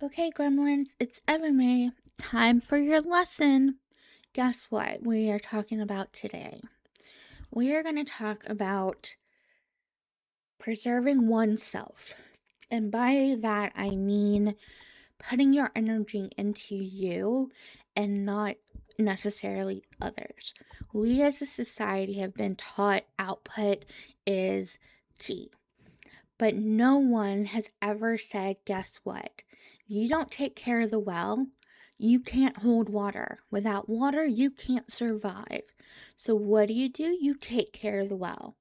Okay, gremlins, it's Evermay. Time for your lesson. Guess what we are talking about today? We are going to talk about preserving oneself. And by that, I mean putting your energy into you and not necessarily others. We as a society have been taught output is key. But no one has ever said, guess what? You don't take care of the well, you can't hold water. Without water, you can't survive. So, what do? You take care of the well.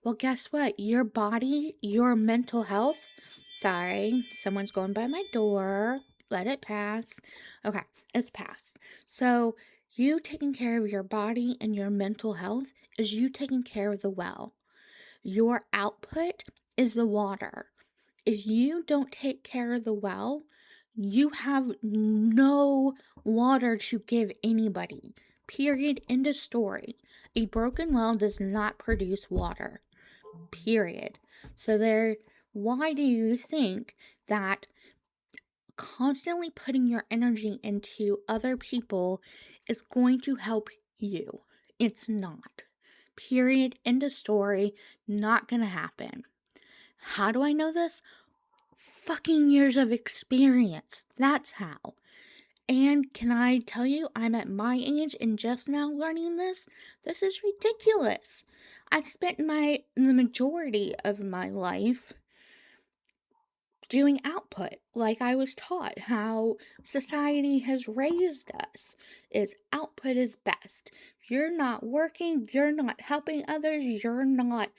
Well, guess what? Your body, your mental health. Sorry, someone's going by my door. Let it pass. Okay, it's passed. So, you taking care of your body and your mental health is you taking care of the well. Your output is the water. If you don't take care of the well, you have no water to give anybody. Period. End of story. A broken well does not produce water. Period. Why do you think that constantly putting your energy into other people is going to help you? It's not. Period. End of story. Not gonna happen. How do I know this? Fucking years of experience. That's how. And can I tell you, I'm at my age and just now learning this? This is ridiculous. I spent the majority of my life doing output like I was taught how society has raised us is output is best. You're not working, you're not helping others, you're not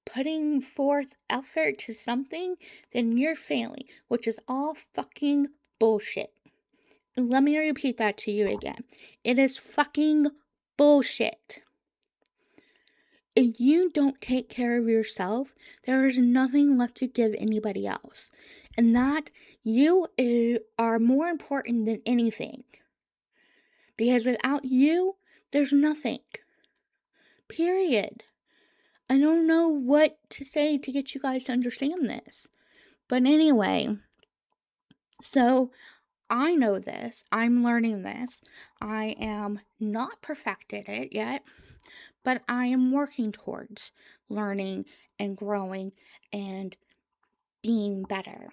putting forth effort to something, then you're failing, which is all fucking bullshit. Let me repeat that to you again. It is fucking bullshit. If you don't take care of yourself, there is nothing left to give anybody else. And that you are more important than anything. Because without you, there's nothing. Period. I don't know what to say to get you guys to understand this. But anyway, so I know this. I'm learning this. I am not perfected it yet, but I am working towards learning and growing and being better.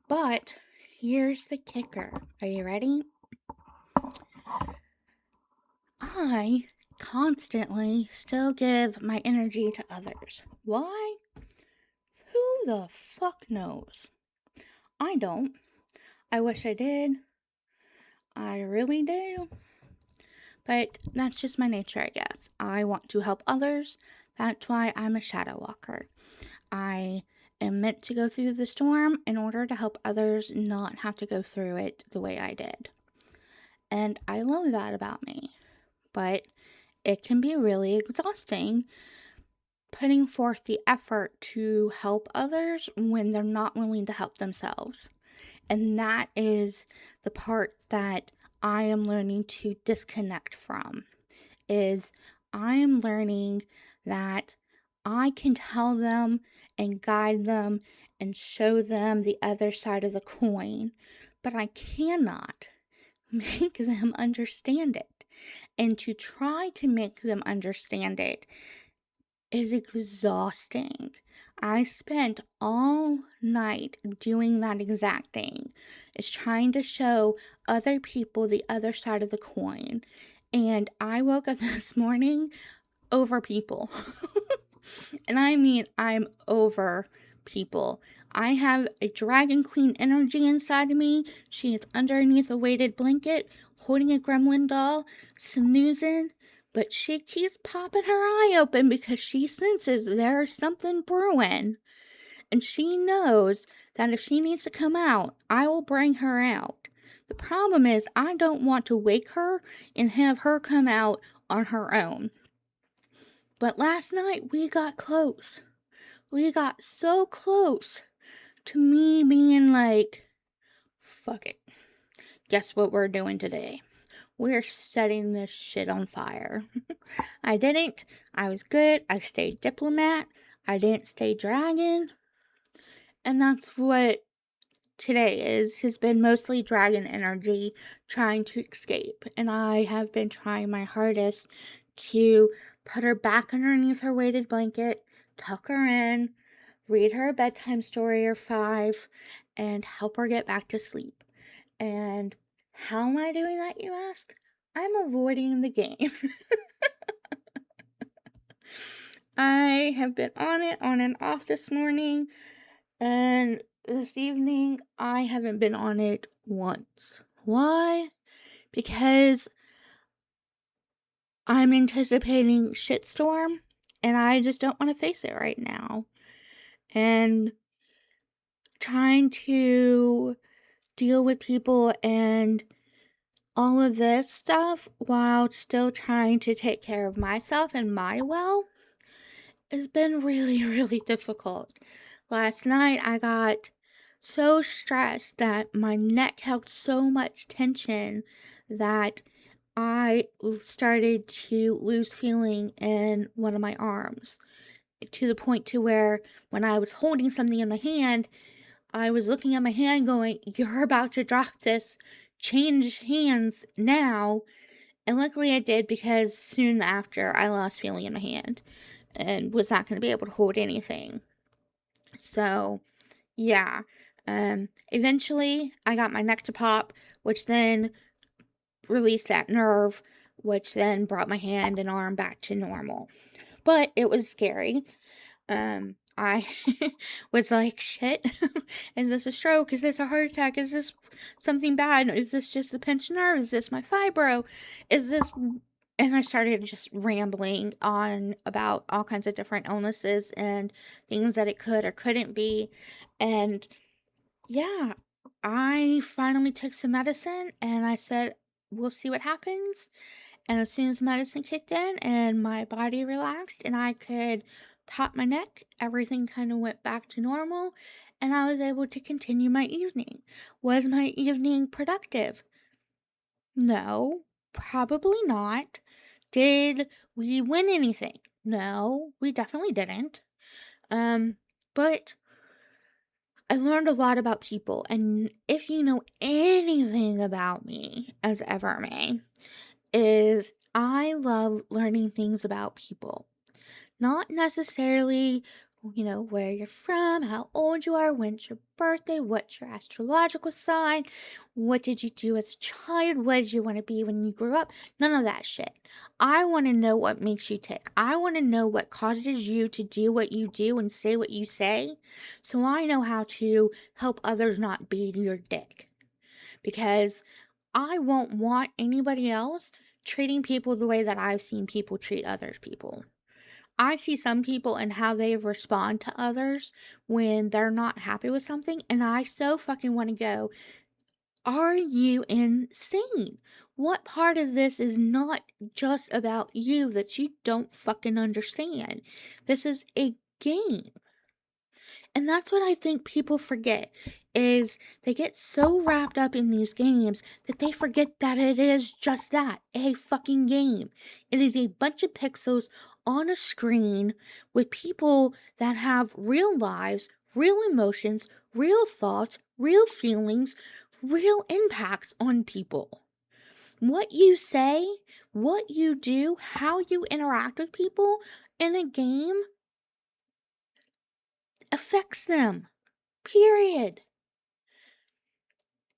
But here's the kicker. Are you ready? I constantly still give my energy to others. Why? Who the fuck knows? I don't. I wish I did. I really do. But that's just my nature, I guess. I want to help others. That's why I'm a shadow walker. I am meant to go through the storm in order to help others not have to go through it the way I did. And I love that about me. But it can be really exhausting putting forth the effort to help others when they're not willing to help themselves. And that is the part that I am learning to disconnect from. Is I am learning that I can tell them and guide them and show them the other side of the coin, but I cannot make them understand it. And to try to make them understand it is exhausting. I spent all night doing that exact thing, is trying to show other people the other side of the coin. And I woke up this morning over people. And I mean, I'm over people. I have a dragon queen energy inside of me. She is underneath a weighted blanket, holding a gremlin doll, snoozing. But she keeps popping her eye open because she senses there's something brewing. And she knows that if she needs to come out, I will bring her out. The problem is, I don't want to wake her and have her come out on her own. But last night, we got close. We got so close to me being like, fuck it. Guess what we're doing today? We're setting this shit on fire. I didn't. I was good. I stayed diplomat. I didn't stay dragon. And that's what today has been mostly dragon energy trying to escape. And I have been trying my hardest to put her back underneath her weighted blanket, tuck her in, read her a bedtime story or five, and help her get back to sleep. And how am I doing that, you ask? I'm avoiding the game. I have been on it on and off this morning, and this evening I haven't been on it once. Why? Because I'm anticipating shitstorm, and I just don't want to face it right now. And trying to deal with people and all of this stuff while still trying to take care of myself and my well has been really, really difficult. Last night I got so stressed that my neck held so much tension that I started to lose feeling in one of my arms, to the point to where when I was holding something in my hand, I was looking at my hand going, "You're about to drop this. Change hands now." And luckily I did, because soon after I lost feeling in my hand and was not going to be able to hold anything. So, yeah. Eventually I got my neck to pop, which then released that nerve, which then brought my hand and arm back to normal. But it was scary. I was like, shit, is this a stroke? Is this a heart attack? Is this something bad? Is this just a pinched nerve? Is this my fibro? Is this... And I started just rambling on about all kinds of different illnesses and things that it could or couldn't be. And yeah, I finally took some medicine and I said, we'll see what happens. And as soon as medicine kicked in and my body relaxed and I could pop my neck, everything kind of went back to normal and I was able to continue my evening. Was my evening productive? No, probably not. Did we win anything? No, we definitely didn't. But I learned a lot about people, and if you know anything about me, as ever may, is I love learning things about people. Not necessarily, where you're from, how old you are, when's your birthday, what's your astrological sign, what did you do as a child, what did you want to be when you grew up, none of that shit. I want to know what makes you tick. I want to know what causes you to do what you do and say what you say, so I know how to help others not be your dick. Because I won't want anybody else treating people the way that I've seen people treat other people. I see some people and how they respond to others when they're not happy with something, and I so fucking want to go, are you insane? What part of this is not just about you that you don't fucking understand? This is a game. And that's what I think people forget, is they get so wrapped up in these games that they forget that it is just that, a fucking game. It is a bunch of pixels on a screen with people that have real lives, real emotions, real thoughts, real feelings, real impacts on people. What you say, what you do, how you interact with people in a game affects them. Period.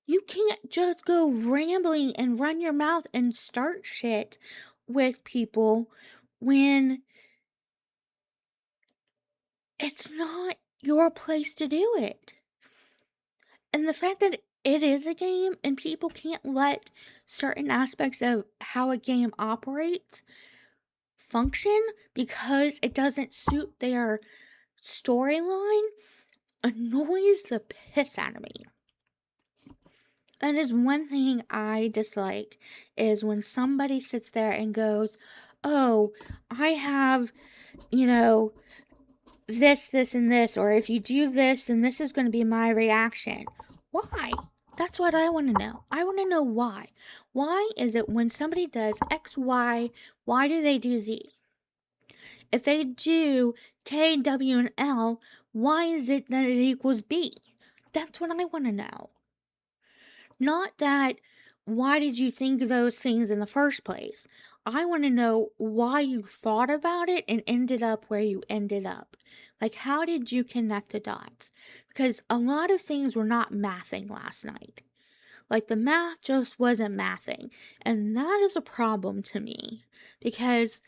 You can't just go rambling and run your mouth and start shit with people when it's not your place to do it. And the fact that it is a game and people can't let certain aspects of how a game operates function because it doesn't suit their storyline annoys the piss out of me. That is one thing I dislike, is when somebody sits there and goes, oh, I have, this, and this, or if you do this, then this is going to be my reaction. Why? That's what I want to know. I want to know why. Why is it when somebody does X, Y, why do they do Z? If they do K, W, and L, why is it that it equals B? That's what I want to know. Not that, why did you think those things in the first place? I want to know why you thought about it and ended up where you ended up. Like, how did you connect the dots? Because a lot of things were not mathing last night. Like, the math just wasn't mathing. And that is a problem to me because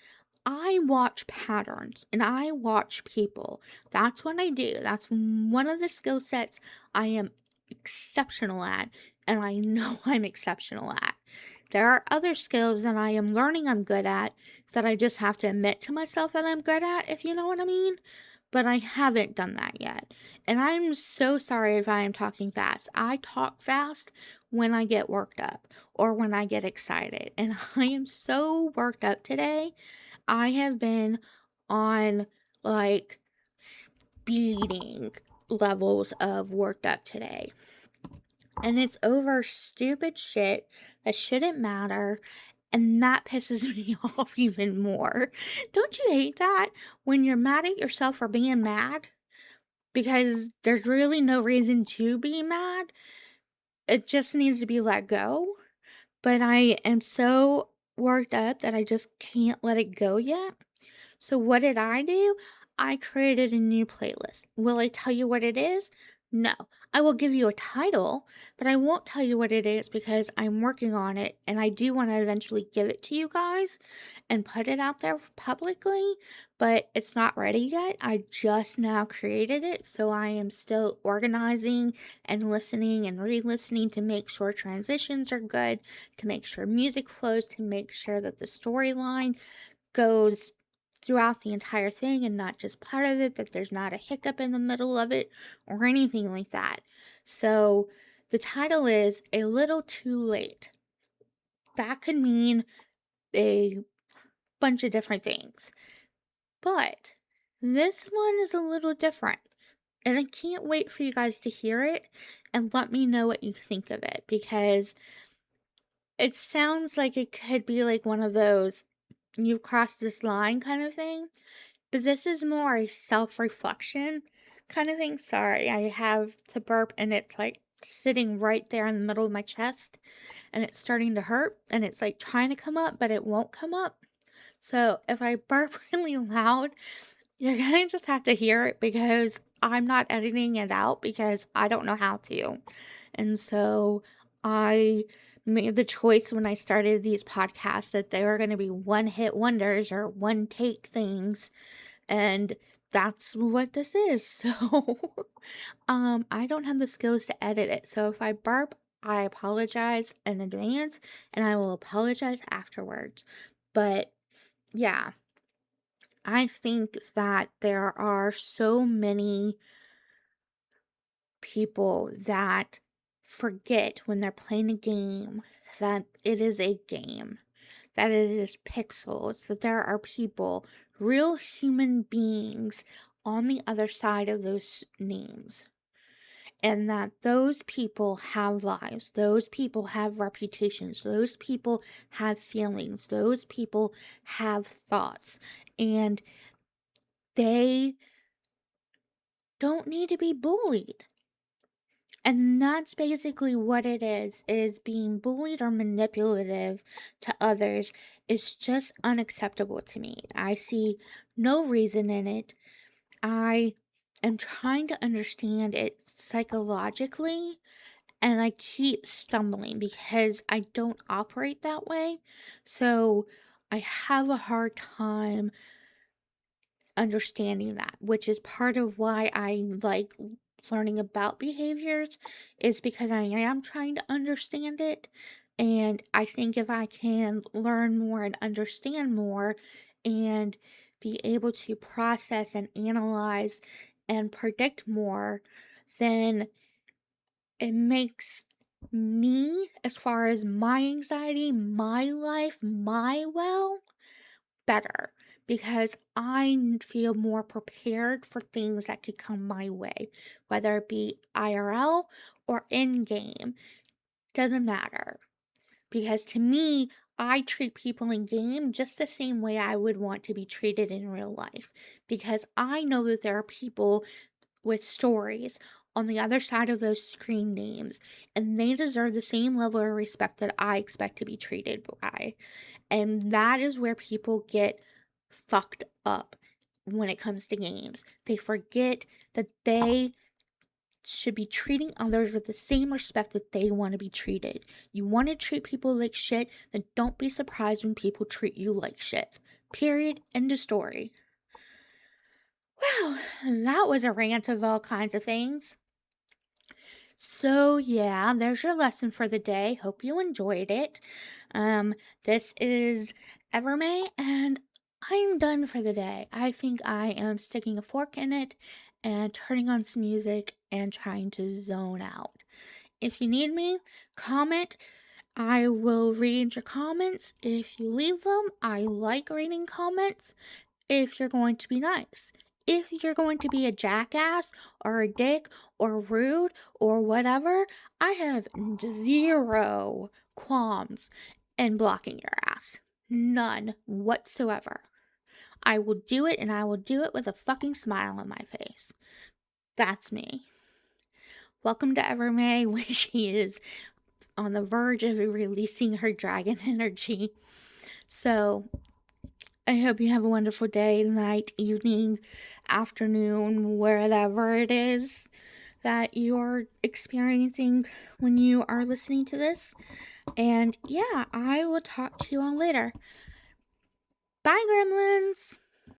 I watch patterns and I watch people. That's what I do. That's one of the skill sets I am exceptional at, and I know I'm exceptional at. There are other skills that I am learning I'm good at that I just have to admit to myself that I'm good at, if you know what I mean. But I haven't done that yet. And I'm so sorry if I am talking fast. I talk fast when I get worked up or when I get excited. And I am so worked up today. I have been on like speeding levels of worked up today. And it's over stupid shit that shouldn't matter. And that pisses me off even more. Don't you hate that? When you're mad at yourself for being mad? Because there's really no reason to be mad. It just needs to be let go. But I am so worked up that I just can't let it go yet. So what did I do? I created a new playlist. Will I tell you what it is? No. I will give you a title, but I won't tell you what it is because I'm working on it and I do want to eventually give it to you guys and put it out there publicly, but it's not ready yet. I just now created it, so I am still organizing and listening and re-listening to make sure transitions are good, to make sure music flows, to make sure that the storyline goes throughout the entire thing and not just part of it, that there's not a hiccup in the middle of it or anything like that. So the title is A Little Too Late. That could mean a bunch of different things, but this one is a little different. And I can't wait for you guys to hear it and let me know what you think of it because it sounds like it could be like one of those you've crossed this line kind of thing. But this is more a self-reflection kind of thing. Sorry, I have to burp and it's like sitting right there in the middle of my chest and it's starting to hurt and it's like trying to come up, but it won't come up. So if I burp really loud, you're gonna just have to hear it because I'm not editing it out because I don't know how to. And so I made the choice when I started these podcasts that they were going to be one hit wonders or one take things, and that's what this is. So I don't have the skills to edit it. So if I burp, I apologize in advance and I will apologize afterwards. But yeah, I think that there are so many people that forget when they're playing a game that it is a game, that it is pixels, that there are people, real human beings on the other side of those names. And that those people have lives, those people have reputations, those people have feelings, those people have thoughts, and they don't need to be bullied. And that's basically what it is being bullied or manipulative to others is just unacceptable to me. I see no reason in it. I am trying to understand it psychologically, and I keep stumbling because I don't operate that way. So I have a hard time understanding that, which is part of why I like learning about behaviors, is because I am trying to understand it. And I think if I can learn more and understand more and be able to process and analyze and predict more, then it makes me, as far as my anxiety, my life, my better because I feel more prepared for things that could come my way, whether it be IRL or in game. Doesn't matter. Because to me, I treat people in game just the same way I would want to be treated in real life. Because I know that there are people with stories on the other side of those screen names, and they deserve the same level of respect that I expect to be treated by. And that is where people get fucked up when it comes to games. They forget that they should be treating others with the same respect that they want to be treated. You want to treat people like shit, then don't be surprised when people treat you like shit. Period. End of story. Well, that was a rant of all kinds of things. So yeah, there's your lesson for the day. Hope you enjoyed it. This is Evermay, and I'm done for the day. I think I am sticking a fork in it and turning on some music and trying to zone out. If you need me, comment. I will read your comments if you leave them. I like reading comments if you're going to be nice. If you're going to be a jackass or a dick or rude or whatever, I have zero qualms in blocking your ass. None whatsoever. I will do it, and I will do it with a fucking smile on my face. That's me. Welcome to Evermay, when she is on the verge of releasing her dragon energy. So, I hope you have a wonderful day, night, evening, afternoon, wherever it is that you're experiencing when you are listening to this. And yeah, I will talk to you all later. Bye, gremlins!